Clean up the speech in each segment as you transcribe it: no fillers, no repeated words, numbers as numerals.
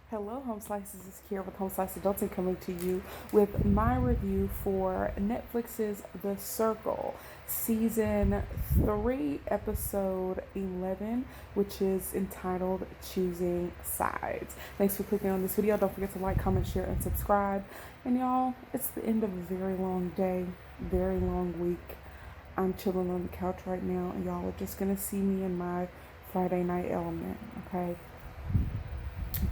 Hello, Home Slices is here with Home Slice Adulting coming to you with my review for Netflix's The Circle, Season 3, Episode 11, which is entitled Choosing Sides. Thanks for clicking on this video. Don't forget to like, comment, share, and subscribe. And y'all, it's the end of a very long day, very long week. I'm chilling on the couch right now, and y'all are just going to see me in my Friday night element, okay?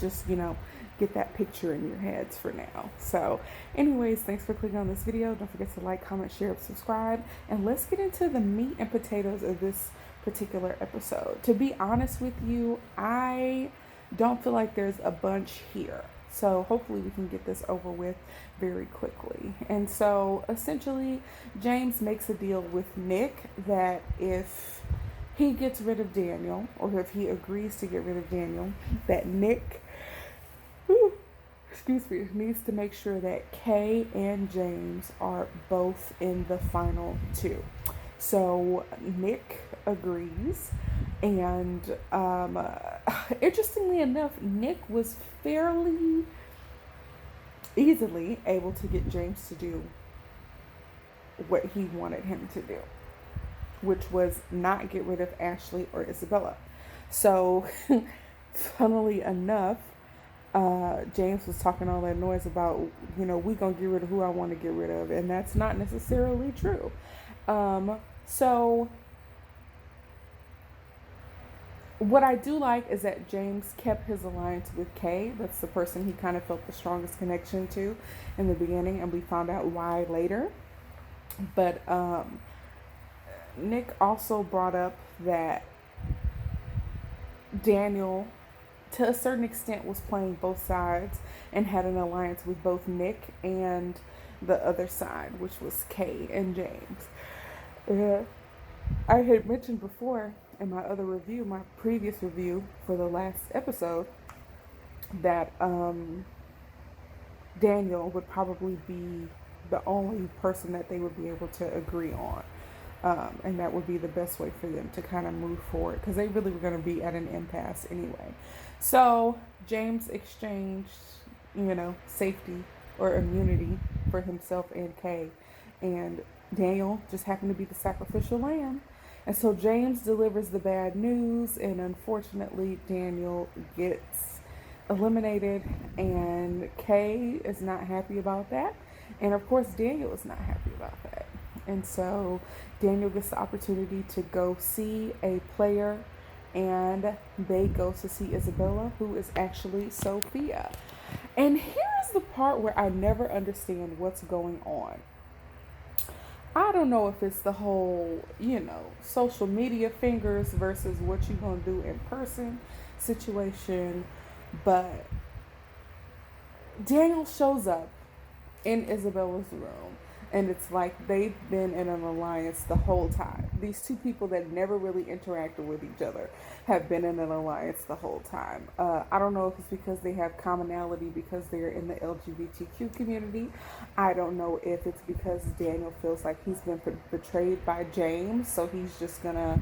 Just get that picture in your heads for now. So anyways, thanks for clicking on this video. Don't forget to like, comment, share, subscribe, and let's get into the meat and potatoes of this particular episode. To be honest with you, I don't feel like there's a bunch here, so hopefully we can get this over with very quickly. And so essentially, James makes a deal with Nick that if he gets rid of Daniel, or if he agrees to get rid of Daniel, that Nick, needs to make sure that Kay and James are both in the final two. So Nick agrees, and interestingly enough, Nick was fairly easily able to get James to do what he wanted him to do, which was not get rid of Ashley or Isabella. So, funnily enough, James was talking all that noise about, we gonna get rid of who I want to get rid of, and that's not necessarily true. So, what I do like is that James kept his alliance with Kay. That's the person he kind of felt the strongest connection to in the beginning, and we found out why later. But, Nick also brought up that Daniel, to a certain extent, was playing both sides and had an alliance with both Nick and the other side, which was Kay and James. I had mentioned before in my other review, my previous review for the last episode, that Daniel would probably be the only person that they would be able to agree on. And that would be the best way for them to kind of move forward, because they really were going to be at an impasse anyway. So James exchanged, safety or immunity for himself and Kay, and Daniel just happened to be the sacrificial lamb. And so James delivers the bad news, and unfortunately Daniel gets eliminated, and Kay is not happy about that, and of course Daniel is not happy about that. And so Daniel gets the opportunity to go see a player, and they go to see Isabella, who is actually Sophia. And here's the part where I never understand what's going on. I don't know if it's the whole, social media fingers versus what you're going to do in person situation, but Daniel shows up in Isabella's room, and it's like they've been in an alliance the whole time. These two people that never really interacted with each other have been in an alliance the whole time. I don't know if it's because they have commonality because they're in the LGBTQ community. I don't know if it's because Daniel feels like he's been betrayed by James, so he's just gonna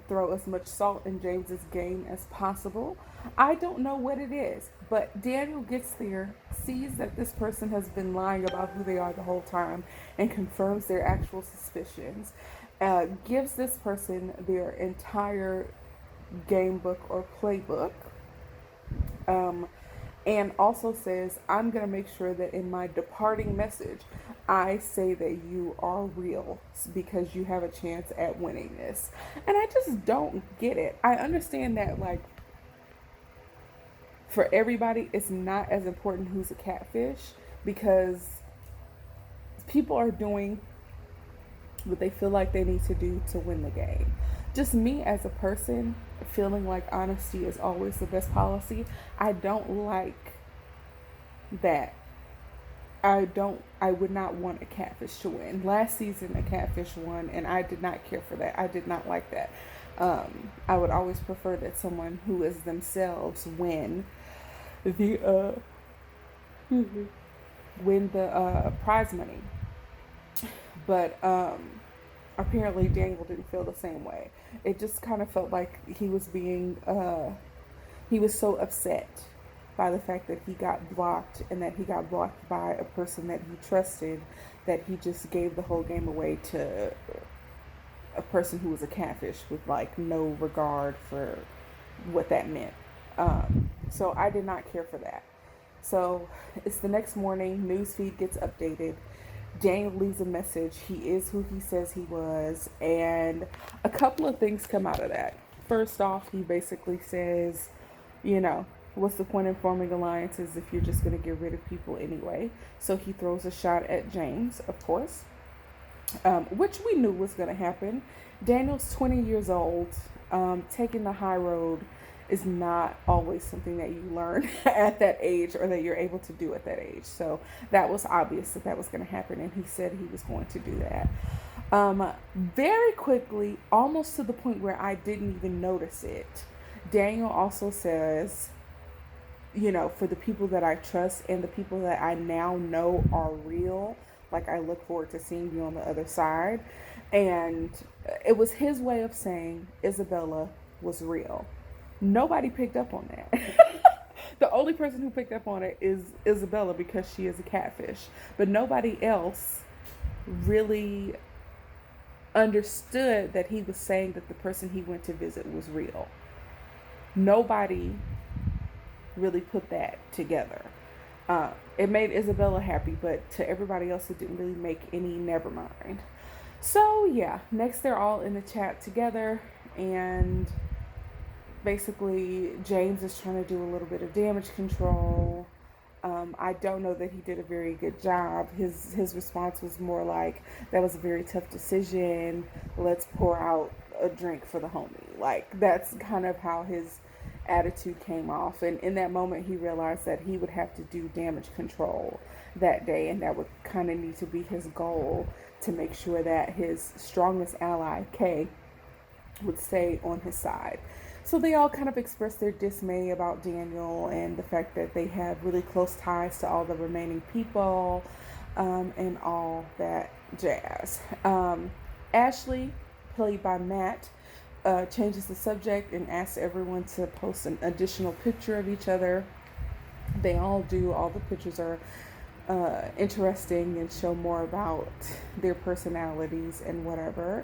throw as much salt in James's game as possible. I don't know what it is, but Daniel gets there, sees that this person has been lying about who they are the whole time, and confirms their actual suspicions. Gives this person their entire game book or playbook, and also says, I'm going to make sure that in my departing message, I say that you are real because you have a chance at winning this. And I just don't get it. I understand that, for everybody, it's not as important who's a catfish, because people are doing what they feel like they need to do to win the game. Just me as a person, feeling like honesty is always the best policy. I don't like that. I would not want a catfish to win. Last season, a catfish won, and I did not care for that. I did not like that. I would always prefer that someone who is themselves win the prize money. But apparently Daniel didn't feel the same way. It just kind of felt like he was being he was so upset by the fact that he got blocked, and that he got blocked by a person that he trusted, that he just gave the whole game away to a person who was a catfish with like no regard for what that meant. So I did not care for that. So it's the next morning, newsfeed gets updated. Daniel leaves a message. He is who he says he was, and a couple of things come out of that. First off, he basically says, you know, what's the point in forming alliances if you're just going to get rid of people anyway? So he throws a shot at James, of course, which we knew was going to happen. Daniel's 20 years old. Taking the high road is not always something that you learn at that age, or that you're able to do at that age. So that was obvious that that was going to happen, and he said he was going to do that. Very quickly, almost to the point where I didn't even notice it, Daniel also says, you know, for the people that I trust and the people that I now know are real, like, I look forward to seeing you on the other side. And it was his way of saying Isabella was real. Nobody picked up on that. The only person who picked up on it is Isabella, because she is a catfish. But nobody else really understood that he was saying that the person he went to visit was real. Nobody really put that together. It made Isabella happy, but to everybody else it didn't really make any never mind. So yeah, next they're all in the chat together, and basically James is trying to do a little bit of damage control. I don't know that he did a very good job. His response was more like, that was a very tough decision. Let's pour out a drink for the homie. Like, that's kind of how his attitude came off. And in that moment, he realized that he would have to do damage control that day, and that would kind of need to be his goal, to make sure that his strongest ally, Kay, would stay on his side. So they all kind of expressed their dismay about Daniel and the fact that they have really close ties to all the remaining people, and all that jazz. Ashley, played by Matt, changes the subject and asks everyone to post an additional picture of each other. They all do. All the pictures are interesting and show more about their personalities and whatever.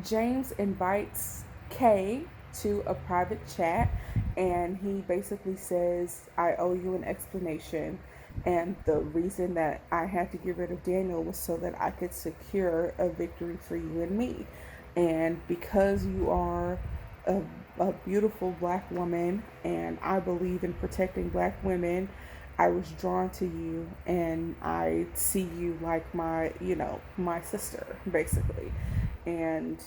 James invites Kay to a private chat, and he basically says, I owe you an explanation, and the reason that I had to get rid of Daniel was so that I could secure a victory for you and me. And because you are a beautiful black woman, and I believe in protecting black women, I was drawn to you, and I see you like my, my sister, basically. And,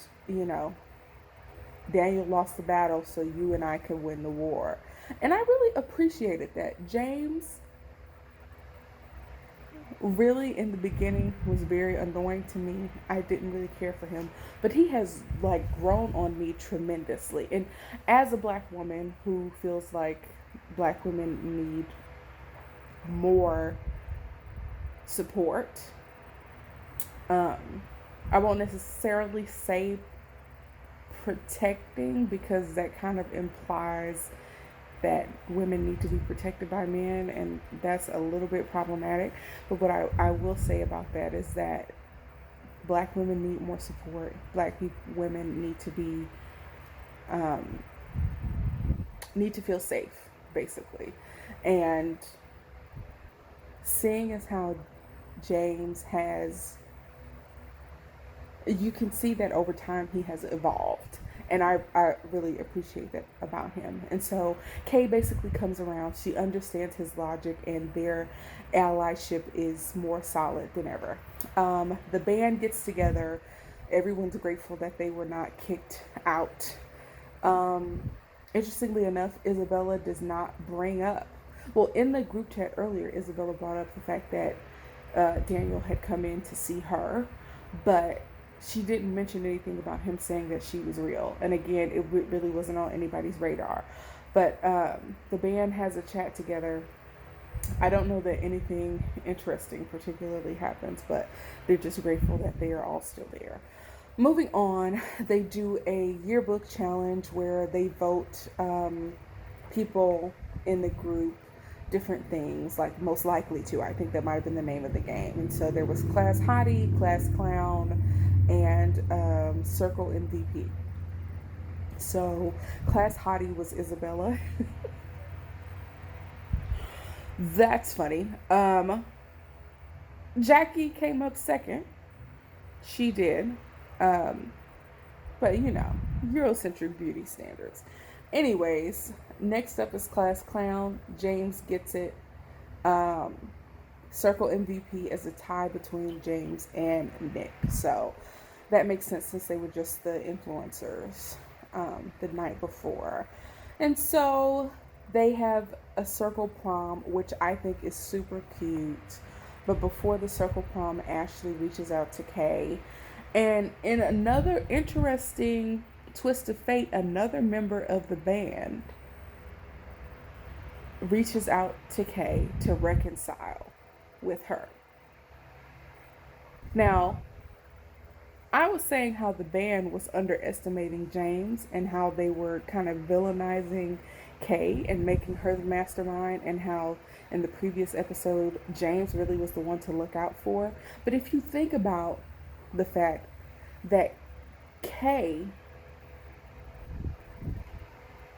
Daniel lost the battle so you and I could win the war. And I really appreciated that. James really, in the beginning, was very annoying to me. I didn't really care for him, but he has grown on me tremendously. And as a black woman who feels like black women need more support, I won't necessarily say protecting, because that kind of implies that women need to be protected by men, and that's a little bit problematic. But what I will say about that is that black women need more support. Women need to be need to feel safe, basically. And seeing as how James has, you can see that over time he has evolved, and I really appreciate that about him. And so Kay basically comes around. She understands his logic, and their allyship is more solid than ever. The band gets together. Everyone's grateful that they were not kicked out. Interestingly enough, Isabella does not bring up, well, in the group chat earlier, Isabella brought up the fact that Daniel had come in to see her, but she didn't mention anything about him saying that she was real. And again, it really wasn't on anybody's radar. But the band has a chat together. I don't know that anything interesting particularly happens, but they're just grateful that they are all still there. Moving on, they do a yearbook challenge where they vote people in the group different things, like most likely to. I think that might have been the name of the game. And so there was Class Hottie, Class Clown, and Circle MVP. So Class Hottie was Isabella. That's funny. Jackie came up second. She did. Um, but Eurocentric beauty standards. Anyways, next up is Class Clown. James gets it. Um, Circle MVP is a tie between James and Nick. So that makes sense since they were just the influencers the night before. And so they have a circle prom, which I think is super cute. But before the circle prom, Ashley reaches out to Kay. And in another interesting twist of fate, another member of the band reaches out to Kay to reconcile with her. Now, I was saying how the band was underestimating James and how they were kind of villainizing Kay and making her the mastermind, and how in the previous episode James really was the one to look out for. But if you think about the fact that Kay,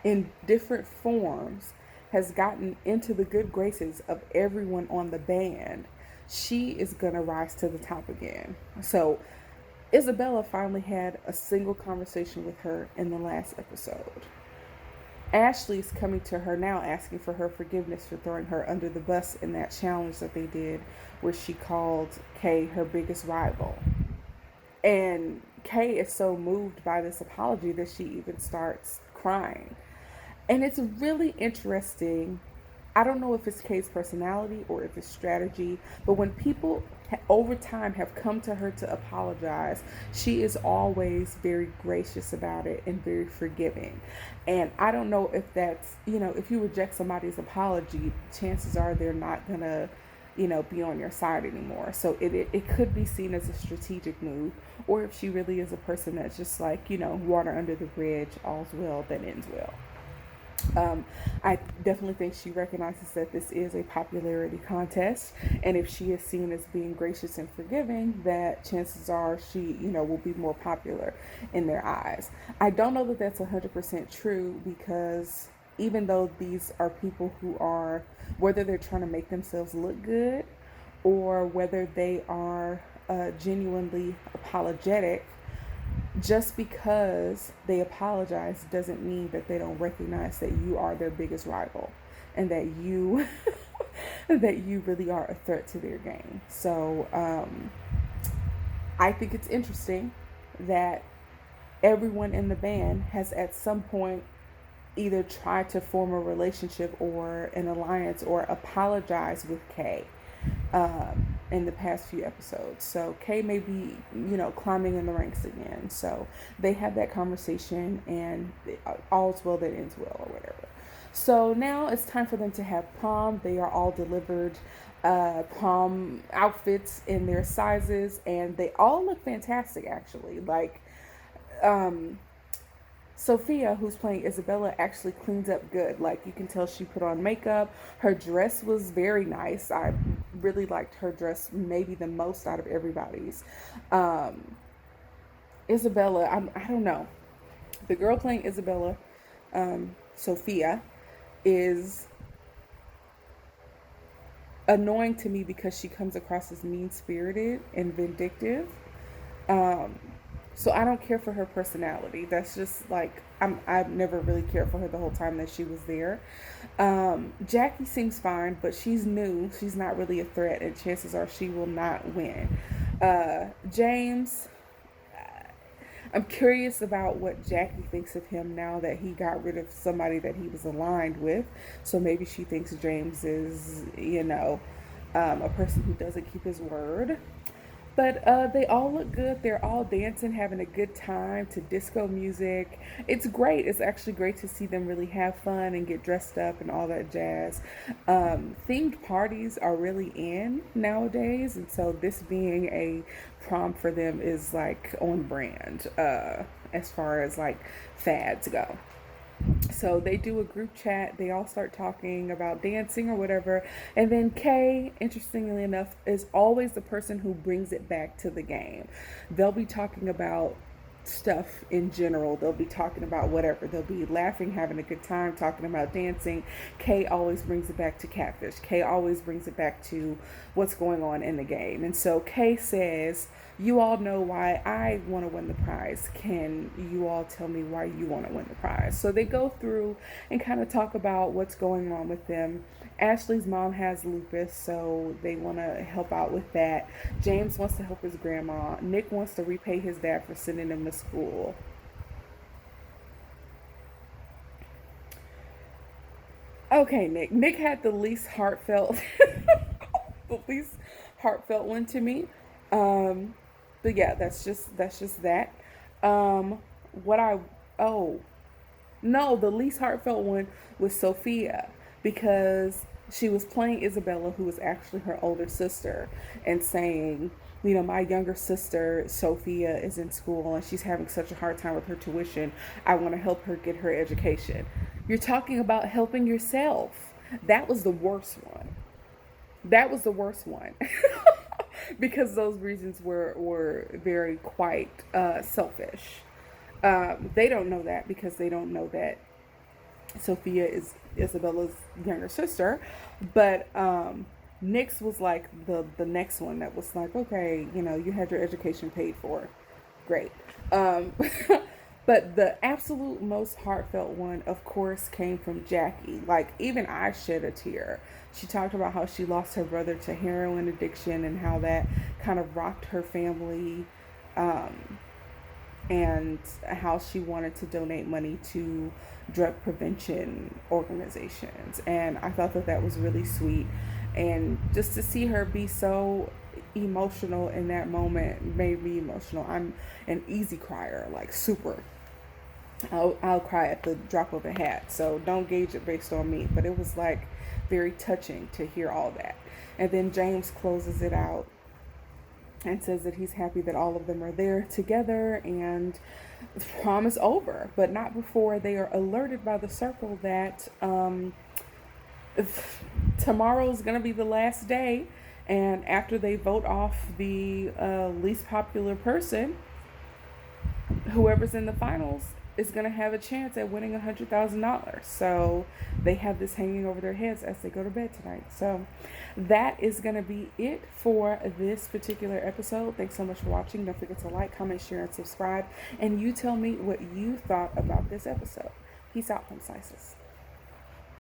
in different forms, has gotten into the good graces of everyone on the band, she is gonna rise to the top again. So Isabella finally had a single conversation with her in the last episode. Ashley's coming to her now asking for her forgiveness for throwing her under the bus in that challenge that they did where she called Kay her biggest rival. And Kay is so moved by this apology that she even starts crying. And it's really interesting. I don't know if it's Kay's personality or if it's strategy, but when people over time have come to her to apologize, she is always very gracious about it and very forgiving. And I don't know if that's, if you reject somebody's apology, chances are they're not going to, be on your side anymore. So it could be seen as a strategic move, or if she really is a person that's just like, water under the bridge, all's well that ends well. I definitely think she recognizes that this is a popularity contest, and if she is seen as being gracious and forgiving, that chances are she, will be more popular in their eyes. I don't know that that's 100% true, because even though these are people who are, whether they're trying to make themselves look good or whether they are genuinely apologetic, just because they apologize doesn't mean that they don't recognize that you are their biggest rival and that you that you really are a threat to their game. So I think it's interesting that everyone in the band has at some point either tried to form a relationship or an alliance or apologize with Kay in the past few episodes. So Kay may be, climbing in the ranks again. So they have that conversation, and all's well that ends well, or whatever. So now it's time for them to have prom. They are all delivered prom outfits in their sizes, and they all look fantastic, actually. Like, Sophia, who's playing Isabella, actually cleans up good. Like, you can tell she put on makeup. Her dress was very nice. I really liked her dress, maybe the most out of everybody's. Isabella, I don't know. The girl playing Isabella, Sophia, is annoying to me because she comes across as mean-spirited and vindictive. So I don't care for her personality. That's just like, I've never really cared for her the whole time that she was there. Jackie seems fine, but she's new. She's not really a threat, and chances are she will not win. James, I'm curious about what Jackie thinks of him now that he got rid of somebody that he was aligned with. So maybe she thinks James is, a person who doesn't keep his word. But they all look good. They're all dancing, having a good time to disco music. It's great. It's actually great to see them really have fun and get dressed up and all that jazz. Themed parties are really in nowadays. And so this being a prom for them is like on brand as far as like fads go. So they do a group chat. They all start talking about dancing or whatever. And then Kay, interestingly enough, is always the person who brings it back to the game. They'll be talking about stuff in general. They'll be talking about whatever. They'll be laughing, having a good time, talking about dancing. Kay always brings it back to Catfish. Kay always brings it back to what's going on in the game. And so Kay says, you all know why I want to win the prize. Can you all tell me why you want to win the prize? So they go through and kind of talk about what's going on with them. Ashley's mom has lupus, so they want to help out with that. James wants to help his grandma. Nick wants to repay his dad for sending him to school. Okay, Nick. Nick had the least heartfelt, the least heartfelt one to me. Um, but yeah, that's just that. Um, what I oh No, the least heartfelt one was Sophia because she was playing Isabella, who was actually her older sister, and saying, my younger sister, Sophia, is in school and she's having such a hard time with her tuition. I want to help her get her education. You're talking about helping yourself. That was the worst one. That was the worst one. Because those reasons were very quite selfish. They don't know that because they don't know that Sophia is Isabella's younger sister. But Nyx was like the next one that was like, okay, you had your education paid for. Great. Um, but the absolute most heartfelt one, of course, came from Jackie. Like, even I shed a tear. She talked about how she lost her brother to heroin addiction and how that kind of rocked her family. Um, and how she wanted to donate money to drug prevention organizations. And I thought that that was really sweet. And just to see her be so emotional in that moment made me emotional. I'm an easy crier, like super. I'll cry at the drop of a hat. So don't gauge it based on me. But it was like very touching to hear all that. And then James closes it out and says that he's happy that all of them are there together, and the prom is over, but not before they are alerted by the circle that tomorrow's going to be the last day. And after they vote off the least popular person, whoever's in the finals is going to have a chance at winning $100,000. So they have this hanging over their heads as they go to bed tonight. So that is going to be it for this particular episode. Thanks so much for watching. Don't forget to like, comment, share, and subscribe. And you tell me what you thought about this episode. Peace out, Home Slices.